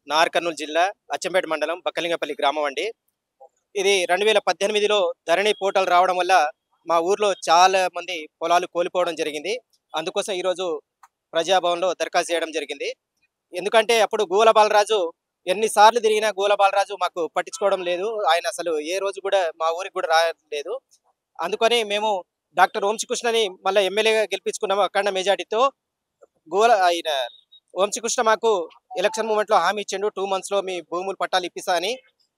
నాగర్ కర్నూలు జిల్లా అచ్చంపేట మండలం బక్కలింగపల్లి గ్రామం అండి. ఇది 2018లో ధరణి పోర్టల్ రావడం వల్ల మా ఊర్లో చాలా మంది పొలాలు కోల్పోవడం జరిగింది. అందుకోసం ఈరోజు ప్రజాభవన్‌లో దరఖాస్తు చేయడం జరిగింది. ఎందుకంటే అప్పుడు గూల బాలరాజు ఎన్ని సార్లు తిరిగినా గూల బాలరాజు మాకు పట్టించుకోవడం లేదు. ఆయన అసలు ఏ రోజు కూడా మా ఊరికి కూడా రాలేదు. అందుకని మేము డాక్టర్ వంశీకృష్ణని మళ్ళా ఎమ్మెల్యేగా గెలిపించుకున్నాము అఖండ మెజార్టీతో. ఆయన వంశీకృష్ణ మాకు ఎలక్షన్ మూమెంట్‌లో హామీ ఇచ్చిండు 2 మంత్స్‌లో మీ భూములు పట్టాలు ఇప్పిస్తా అని.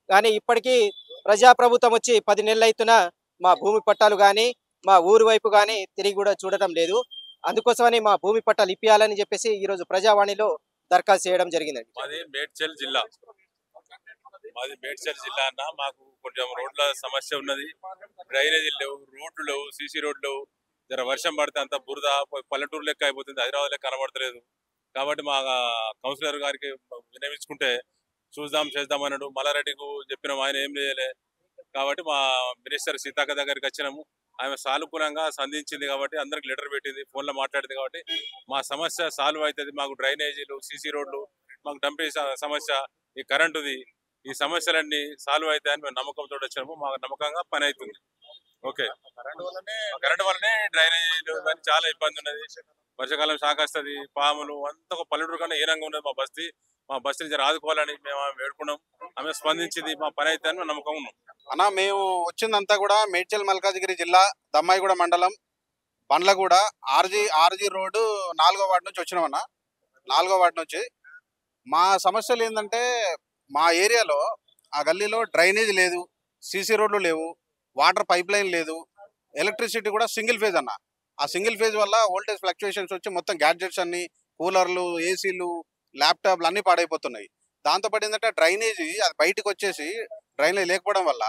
కానీ ఇప్పటికీ ప్రజాప్రభుత్వం వచ్చి 10 నెలలైతున్నా మా భూమి పట్టాలు గానీ, మా ఊరు వైపు గానీ తిరిగి గూడా చూడటం లేదు. అందుకోసమని మా భూమి పట్టాలు ఇప్పియాలని జెప్పేసి ఈరోజు ప్రజావాణిలో దరఖాస్తు చేయడం జరిగిందండి. మాది మేడ్చల్ జిల్లా అన్న. మాకు కొంచెం రోడ్ల సమస్య ఉన్నది. డ్రైనేజీలు లేవు, రోడ్లు లేవు, సీసీ రోడ్లు లేవు. జర వర్షం పడితే అంత బురద పల్లెటూరు లెక్క అయిపోతుంది, హైదరాబాద్ లెక్క కనబడతలేదు. కాబట్టి మా కౌన్సిలర్ గారికి వినవించుకుంటే చూద్దాం చేద్దాం అన్నాడు. మల్లారెడ్డికి చెప్పినాం, ఆయన ఏం చేయలే. కాబట్టి మా మినిస్టర్ సీతక్క దగ్గరికి వచ్చినాము. ఆమె సానుకూలంగా సంధించింది కాబట్టి అందరికి లెటర్ పెట్టింది, ఫోన్లో మాట్లాడింది. కాబట్టి మా సమస్య సాల్వ్ అవుతుంది. మాకు డ్రైనేజీలు, సీసీ రోడ్లు, మాకు డంపింగ్ సమస్య, ఈ కరెంటుది, ఈ సమస్యలన్నీ సాల్వ్ అవుతాయని మేము నమ్మకంతో వచ్చాము. మాకు నమ్మకంగా పని అవుతుంది. ఓకే, కరెంట్ వల్లనే డ్రైనేజీలు కానీ చాలా ఇబ్బంది ఉన్నది. వర్షాకాలం షాక్ వస్తుంది, పాములు అంతా ఒక పల్లెటూరు కన్నా హీనంగా ఉన్నది మా బస్తీ. మా బస్తీని జర ఆదుకోవాలని మేము ఆమె వేడుకున్నాం. ఆమె స్పందించింది, మా పని అయితే అని నమ్మకం ఉన్నాం. అన్న, మేము వచ్చిందంతా కూడా మేడ్చల్ మల్కాజిగిరి జిల్లా దమ్మాయిగూడ మండలం బండ్లగూడ ఆర్జీ రోడ్డు 4వ వార్డు నుంచి వచ్చినామన్న. 4వ వార్డు నుంచి మా సమస్యలు ఏంటంటే, మా ఏరియాలో ఆ గల్లీలో డ్రైనేజ్ లేదు, సీసీ రోడ్లు లేవు, వాటర్ పైప్ లైన్ లేదు, ఎలక్ట్రిసిటీ కూడా సింగిల్ ఫేజ్ అన్న. ఆ సింగిల్ ఫేజ్ వల్ల వోల్టేజ్ ఫ్లక్చుయేషన్స్ వచ్చి మొత్తం గ్యాడ్జెట్స్ అన్ని, కూలర్లు, ఏసీలు, ల్యాప్టాప్లు అన్నీ పాడైపోతున్నాయి. దాంతోపాటు ఏంటంటే డ్రైనేజీ అది బయటకు వచ్చేసి డ్రైనేజ్ లేకపోవడం వల్ల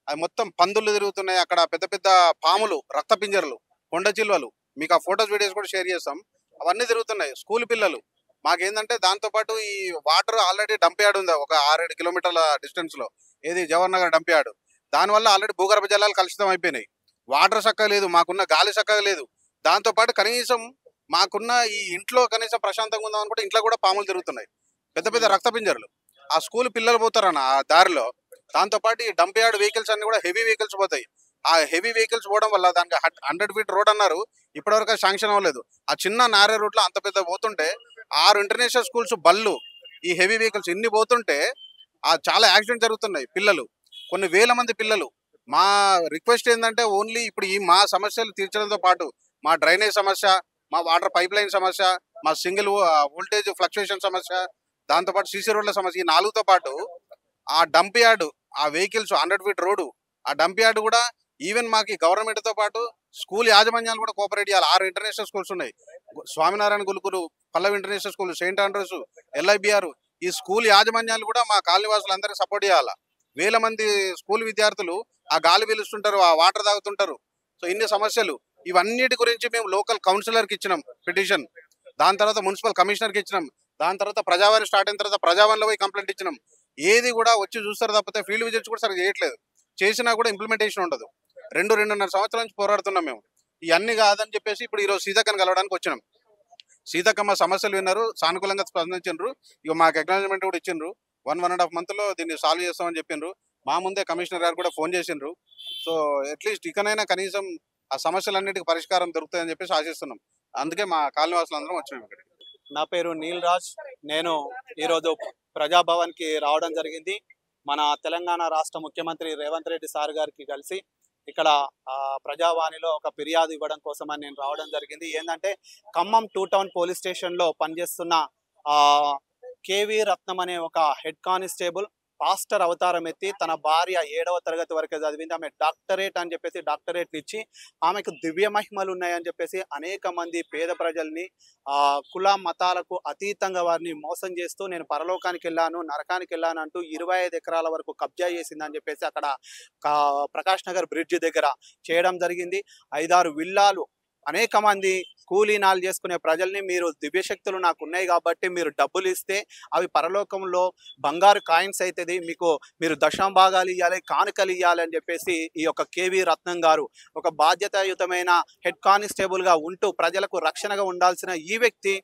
అది మొత్తం పందులు తిరుగుతున్నాయి. అక్కడ పెద్ద పెద్ద పాములు, రక్త పింజర్లు, కొండ చిల్వలు, మీకు ఆ ఫొటోస్ వీడియోస్ కూడా షేర్ చేస్తాం, అవన్నీ తిరుగుతున్నాయి. స్కూల్ పిల్లలు మాకేంటంటే దాంతోపాటు ఈ వాటర్ ఆల్రెడీ డంప్ యార్డ్ ఉంది ఒక 6-7 కిలోమీటర్ల డిస్టెన్స్లో, ఏది జవహర్ నగర్ డంప్ యార్డ్. దానివల్ల ఆల్రెడీ భూగర్భ జలాలు కలుషితం అయిపోయినాయి. వాటర్ చక్కగా లేదు, మాకున్న గాలి చక్కగా లేదు. దాంతోపాటు కనీసం మాకున్న ఈ ఇంట్లో కనీసం ప్రశాంతంగా ఉందాం అనుకుంటే ఇంట్లో కూడా పాములు తిరుగుతున్నాయి, పెద్ద పెద్ద రక్త పింజర్లు. ఆ స్కూల్ పిల్లలు పోతారన్న ఆ దారిలో. దాంతోపాటు ఈ డంప్ యార్డ్ వెహికల్స్ అన్ని కూడా హెవీ వెహికల్స్ పోతాయి. ఆ హెవీ వెహికల్స్ పోవడం వల్ల దానికి 100 ఫీట్ రోడ్ అన్నారు, ఇప్పటివరకు శాంక్షన్ అవ్వలేదు. ఆ చిన్న నారే రోడ్లో అంత పెద్ద పోతుంటే 6 ఇంటర్నేషనల్ స్కూల్స్ బళ్ళు, ఈ హెవీ వెహికల్స్ ఇన్ని పోతుంటే చాలా యాక్సిడెంట్ జరుగుతున్నాయి. పిల్లలు, కొన్ని వేల మంది పిల్లలు. మా రిక్వెస్ట్ ఏంటంటే ఓన్లీ ఇప్పుడు ఈ మా సమస్యలు తీర్చడంతో పాటు మా డ్రైనేజ్ సమస్య, మా వాటర్ పైప్ లైన్ సమస్య, మా సింగిల్ వోల్టేజ్ ఫ్లక్చుయేషన్ సమస్య, దాంతోపాటు సీసీ రోడ్ల సమస్య, ఈ 4తో పాటు ఆ డంప్ యార్డు, ఆ వెహికల్స్ 100 ఫీట్ రోడ్డు, ఆ డంప్ యార్డు కూడా ఈవెన్ మాకు గవర్నమెంట్తో పాటు స్కూల్ యాజమాన్యాలు కూడా కోఆపరేట్ చేయాలి. 6 ఇంటర్నేషనల్ స్కూల్స్ ఉన్నాయి, Swaminarayan Gurukul, Pallavi international school, Saint Andrews, LIBR. ఈ స్కూల్ యాజమాన్యాలు కూడా మా కాలనీవాసులందరికీ సపోర్ట్ చేయాలి. వేల మంది స్కూల్ విద్యార్థులు ఆ గాలి పీలుస్తుంటారు, ఆ వాటర్ తాగుతుంటారు. సో ఇన్ని సమస్యలు, ఇవన్నిటి గురించి మేము లోకల్ కౌన్సిలర్కి ఇచ్చినాం పిటిషన్, దాని తర్వాత మున్సిపల్ కమిషనర్కి ఇచ్చినాం, దాని తర్వాత ప్రజావాణి స్టార్ట్ అయిన తర్వాత ప్రజావాణిలో పోయి కంప్లైంట్ ఇచ్చినాం. ఏది కూడా వచ్చి చూస్తారు తప్పితే ఫీల్డ్ విజిట్స్ కూడా సరిగ్గా చేయట్లేదు. చేసినా కూడా ఇంప్లిమెంటేషన్ ఉండదు. 2-2.5 సంవత్సరాల నుంచి పోరాడుతున్నాం మేము. ఇవన్నీ కాదని చెప్పేసి ఇప్పుడు ఈరోజు సీతక్కని కలవడానికి వచ్చినాం. సీతక్క మా సమస్యలు విన్నారు, సానుకూలంగా స్పందించారు. ఇక మాకు అక్నాలజ్మెంట్ కూడా ఇచ్చిండ్రు. 1.5 మంత్లో దీన్ని సాల్వ్ చేస్తామని చెప్పిండ్రు. మా ముందే కమిషనర్ గారు కూడా ఫోన్ చేసిండ్రు. సో అట్లీస్ట్ ఇకనైనా కనీసం ఆ సమస్యలన్నిటికీ పరిష్కారం దొరుకుతాయని చెప్పేసి ఆశిస్తున్నాం. అందుకే మా కాలనీవాసులందరం వచ్చినాం ఇక్కడికి. నా పేరు నీల్ రాజ్. నేను ఈరోజు ప్రజాభవన్కి రావడం జరిగింది. మన తెలంగాణ రాష్ట్ర ముఖ్యమంత్రి రేవంత్ రెడ్డి సార్ గారికి కలిసి ఇక్కడ ప్రజావాణిలో ఒక ఫిర్యాదు ఇవ్వడం కోసమని నేను రావడం జరిగింది. ఏంటంటే ఖమ్మం 2 టౌన్ పోలీస్ స్టేషన్లో పనిచేస్తున్న కేవీ రత్నం అనే ఒక హెడ్ కానిస్టేబుల్ పాస్టర్ అవతారం ఎత్తి తన భార్య 7వ తరగతి వరకే చదివింది. ఆమె డాక్టరేట్ అని చెప్పేసి డాక్టరేట్ ఇచ్చి ఆమెకు దివ్య మహిమలు ఉన్నాయని చెప్పేసి అనేక మంది పేద ప్రజల్ని కుల మతాలకు అతీతంగా వారిని మోసం చేస్తూ నేను పరలోకానికి వెళ్ళాను, నరకానికి వెళ్ళాను అంటూ 25 ఎకరాల వరకు కబ్జా చేసిందని చెప్పేసి అక్కడ ప్రకాష్ నగర్ బ్రిడ్జ్ దగ్గర చేయడం జరిగింది. 5-6 విల్లాలు, అనేక మంది కూలీనాలు చేసుకునే ప్రజల్ని మీరు దివ్యశక్తులు నాకు ఉన్నాయి కాబట్టి మీరు డబ్బులు ఇస్తే అవి పరలోకంలో బంగారు కాయిన్స్ అవుతుంది, మీరు దశంభాగాలు ఇవ్వాలి, కానుకలు ఇవ్వాలి అని చెప్పేసి ఈ యొక్క కేవీ రత్నం గారు ఒక బాధ్యతాయుతమైన హెడ్ కానిస్టేబుల్గా ఉంటూ ప్రజలకు రక్షణగా ఉండాల్సిన ఈ వ్యక్తి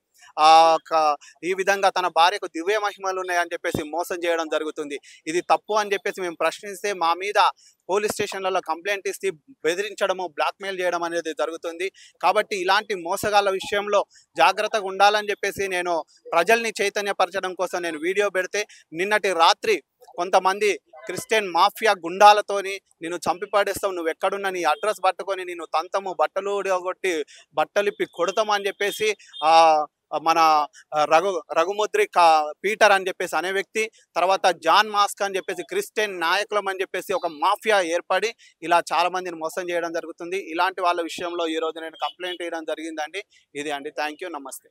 ఈ విధంగా తన భార్యకు దివ్య మహిమలు ఉన్నాయని చెప్పేసి మోసం చేయడం జరుగుతుంది. ఇది తప్పు అని చెప్పేసి మేము ప్రశ్నిస్తే మా మీద పోలీస్ స్టేషన్లలో కంప్లైంట్ ఇస్తే బెదిరించడము, బ్లాక్మెయిల్ చేయడం అనేది జరుగుతుంది. కాబట్టి ఇలాంటి మోసగాళ్ళ విషయంలో జాగ్రత్తగా ఉండాలని చెప్పేసి నేను ప్రజల్ని చైతన్యపరచడం కోసం నేను వీడియో పెడితే నిన్నటి రాత్రి కొంతమంది క్రిస్టియన్ మాఫియా గుండాలతోని నేను చంపి పడేస్తావు, నువ్వు ఎక్కడున్నా నీ అడ్రస్ పట్టుకొని నేను తంతము, బట్టలు కొట్టి బట్టలిప్పి కొడతాము అని చెప్పేసి మన రఘుముద్రి పీటర్ అని చెప్పేసి అనే వ్యక్తి, తర్వాత జాన్ మాస్క్ అని చెప్పేసి క్రిస్టియన్ నాయకులం అని చెప్పేసి ఒక మాఫియా ఏర్పడి ఇలా చాలా మందిని మోసం చేయడం జరుగుతుంది. ఇలాంటి వాళ్ళ విషయంలో ఈరోజు నేను కంప్లైంట్ చేయడం జరిగిందండి. ఇది అండి. Thank you. నమస్తే.